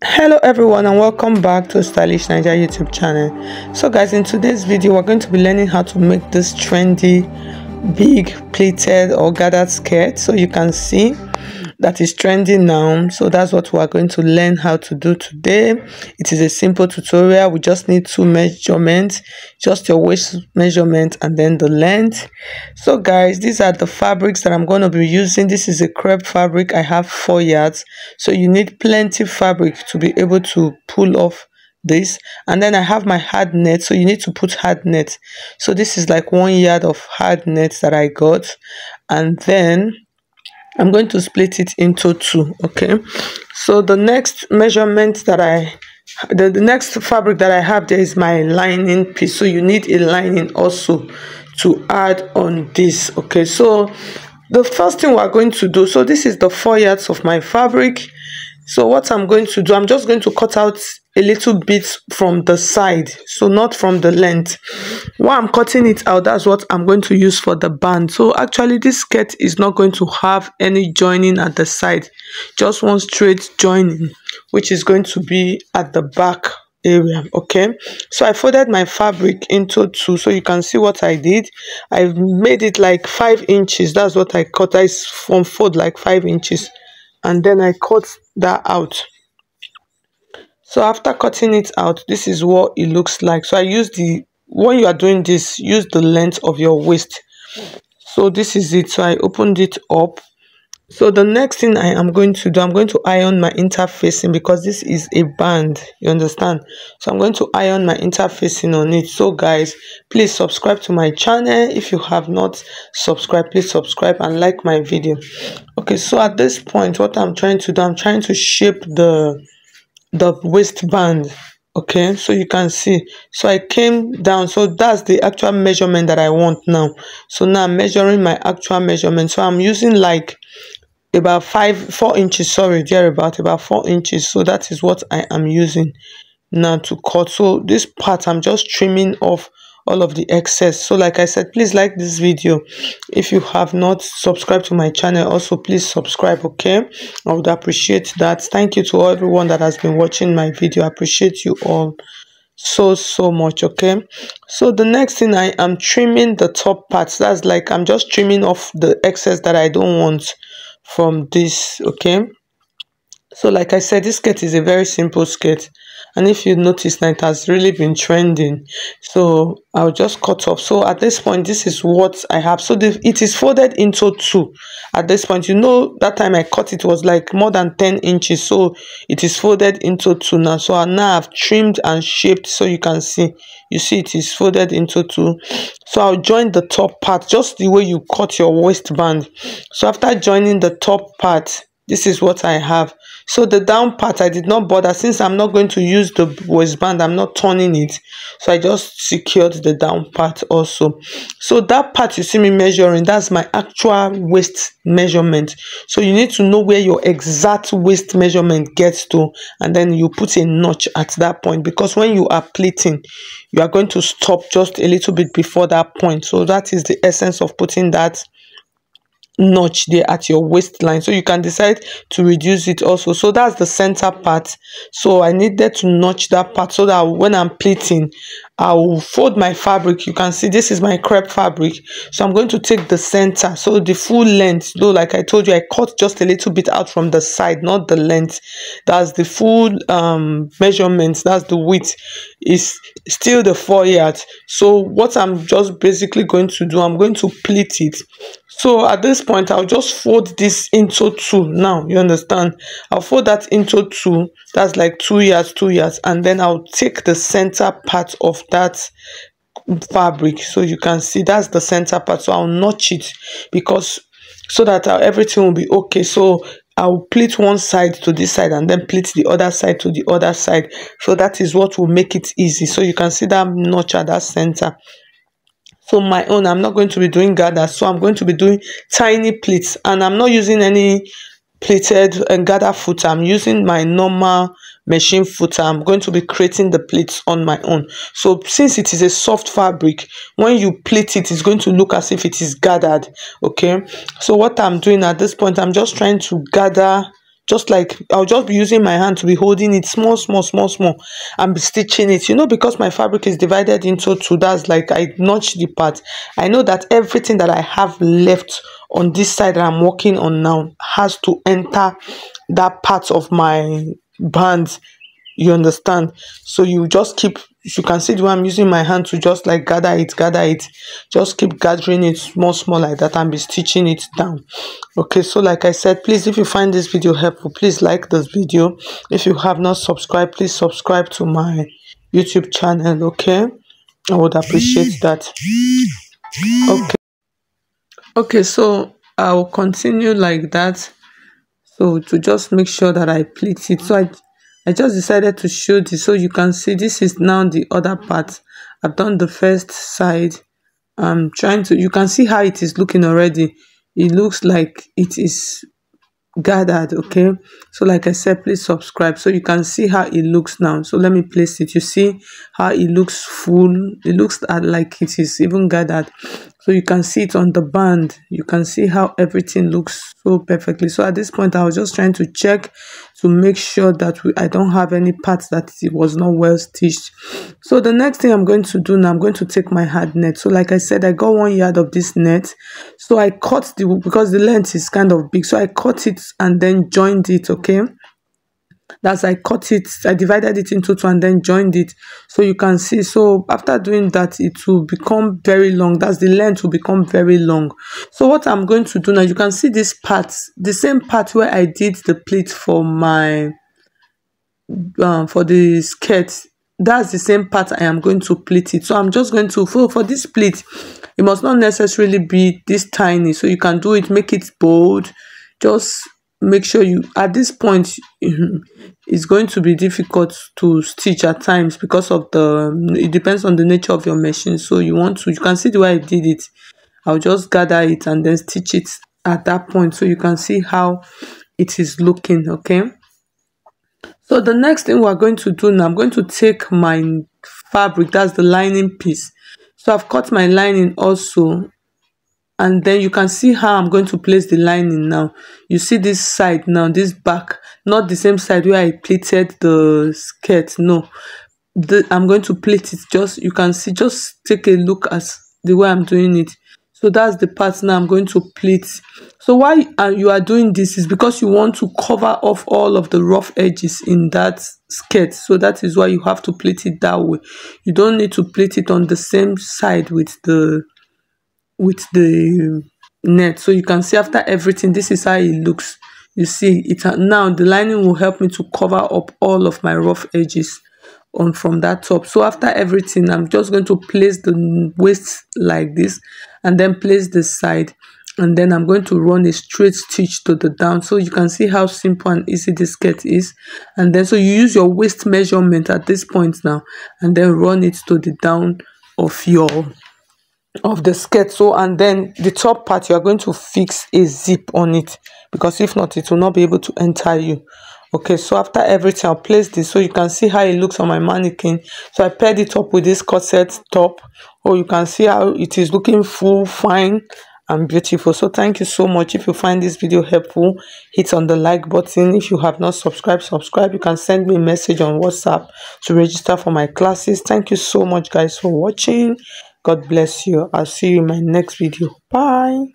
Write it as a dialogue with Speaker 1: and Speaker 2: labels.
Speaker 1: Hello everyone and welcome back to Stylish Naija YouTube channel. So guys, in today's video we're going to be learning how to make this trendy big pleated or gathered skirt. So you can see that is trendy now, so that's what we are going to learn how to do today. It is a simple tutorial. We just need two measurements, just your waist measurement and then the length. So guys, these are the fabrics that I'm going to be using. This is a crepe fabric. I have 4 yards, so you need plenty fabric to be able to pull off this. And then I have my hard net, so you need to put hard net. So this is like 1 yard of hard net that I got, and then I'm going to split it into two. Okay, so the next measurement that the next fabric that I have there is my lining piece. So you need a lining also to add on this. Okay, so the first thing we're going to do, so this is the 4 yards of my fabric. So what I'm going to do, I'm just going to cut out a little bit from the side, so not from the length. While I'm cutting it out, that's what I'm going to use for the band. So actually this skirt is not going to have any joining at the side, just one straight joining, which is going to be at the back area. Okay, so I folded my fabric into two, so you can see what I did. I made it like 5 inches. That's what I cut. I from fold like 5 inches, and then I cut that out. So after cutting it out, this is what it looks like. So I use when you are doing this, use the length of your waist. So this is it. So I opened it up. So the next thing I am going to do, I'm going to iron my interfacing, because this is a band, you understand. So I'm going to iron my interfacing on it. So guys, please subscribe to my channel. If you have not subscribed, please subscribe and like my video. Okay, so at this point, what I'm trying to do, I'm trying to shape the waistband. Okay, so you can see, so I came down, so that's the actual measurement that I want now. So now I'm measuring my actual measurement. So I'm using like about 4 inches, sorry, there about 4 inches. So that is what I am using now to cut. So this part I'm just trimming off all of the excess. So like I said, please like this video. If you have not subscribed to my channel, also please subscribe. Okay, I would appreciate that. Thank you to everyone that has been watching my video. I appreciate you all so much. Okay, so the next thing, I am trimming the top parts. That's like I'm just trimming off the excess that I don't want from this. Okay, so like I said, this skirt is a very simple skirt, and if you notice now, it has really been trending. So I'll just cut off. So at this point, this is what I have. So it is folded into two at this point. You know, that time I cut it was like more than 10 inches, so it is folded into two now. So now I've trimmed and shaped, so you can see, you see it is folded into two. So I'll join the top part just the way you cut your waistband. So after joining the top part, this is what I have. So the down part, I did not bother, since I'm not going to use the waistband, I'm not turning it. So I just secured the down part also. So that part you see me measuring, that's my actual waist measurement. So you need to know where your exact waist measurement gets to, and then you put a notch at that point, because when you are pleating, you are going to stop just a little bit before that point. So that is the essence of putting that notch there at your waistline. So you can decide to reduce it also. So that's the center part. So I needed to notch that part, so that when I'm pleating, I will fold my fabric. You can see this is my crepe fabric, so I'm going to take the center, so the full length, though like I told you, I cut just a little bit out from the side, not the length. That's the full measurement, that's the width, is still the 4 yards. So what I'm just basically going to do, I'm going to pleat it. So at this point, I'll just fold this into two. Now you understand, I'll fold that into two. That's like 2 yards, and then I'll take the center part of that fabric. So you can see that's the center part. So I'll notch it, because so that everything will be okay. So I'll pleat one side to this side, and then pleat the other side to the other side. So that is what will make it easy. So you can see that notch at that center. So my own, I'm not going to be doing gathers, so I'm going to be doing tiny pleats, and I'm not using any pleated and gather footer. I'm using my normal machine footer. I'm going to be creating the pleats on my own. So since it is a soft fabric, when you pleat it, it's going to look as if it is gathered. Okay, so what I'm doing at this point, I'm just trying to gather just like I'll just be using my hand to be holding it small, small, small, small, and be stitching it. Because my fabric is divided into two, that's like I notch the part. I know that everything that I have left on this side that I'm working on now has to enter that part of my band. You understand? So you just keep, you can see the way I'm using my hand to just like gather it, just keep gathering it small, small like that, and be stitching it down. Okay, so like I said, please, if you find this video helpful, please like this video. If you have not subscribed, please subscribe to my YouTube channel. Okay, I would appreciate that. Okay, so I'll continue like that. So to just make sure that I pleat it, so I just decided to show this so you can see this is now the other part. I've done the first side. I'm trying to, you can see how it is looking already. It looks like it is gathered. Okay, so like I said, please subscribe so you can see how it looks now. So let me place it. You see how it looks full, it looks like it is even gathered. So you can see it on the band, you can see how everything looks so perfectly. So at this point I was just trying to check to make sure that I don't have any parts that it was not well stitched. So the next thing I'm going to do now, I'm going to take my hard net. So like I said, I got 1 yard of this net, so I cut because the length is kind of big, so I cut it and then joined it. Okay, that's, I cut it, I divided it into two and then joined it. So you can see, so after doing that, it will become very long. That's, the length will become very long. So what I'm going to do now, you can see this part, the same part where I did the pleat for my for the skirt, that's the same part I am going to pleat it. So I'm just going to, for this pleat, it must not necessarily be this tiny, so you can do it, make it bold. Just make sure you, at this point, it's going to be difficult to stitch at times because of it depends on the nature of your machine. So you can see the way I did it. I'll just gather it and then stitch it at that point, so you can see how it is looking. Okay, so the next thing we're going to do now, I'm going to take my fabric, that's the lining piece. So I've cut my lining also, and then you can see how I'm going to place the lining now. You see this side now, this back, not the same side where I pleated the skirt. No, I'm going to plait it. Just, you can see, just take a look at the way I'm doing it. So that's the part now I'm going to pleat. So why you are doing this is because you want to cover off all of the rough edges in that skirt. So that is why you have to pleat it that way. You don't need to pleat it on the same side with the net. So you can see after everything, this is how it looks. You see it now, the lining will help me to cover up all of my rough edges on from that top. So after everything, I'm just going to place the waist like this and then place the side, and then I'm going to run a straight stitch to the down. So you can see how simple and easy this skirt is. And then so you use your waist measurement at this point now, and then run it to the down of the skirt. So, and then the top part, you are going to fix a zip on it, because if not, it will not be able to enter you. Okay, so after everything, I'll place this so you can see how it looks on my mannequin. So I paired it up with this corset top, or you can see how it is looking full, fine and beautiful. So thank you so much. If you find this video helpful, hit on the like button. If you have not subscribed, subscribe. You can send me a message on WhatsApp to register for my classes. Thank you so much, guys, for watching. God bless you. I'll see you in my next video. Bye.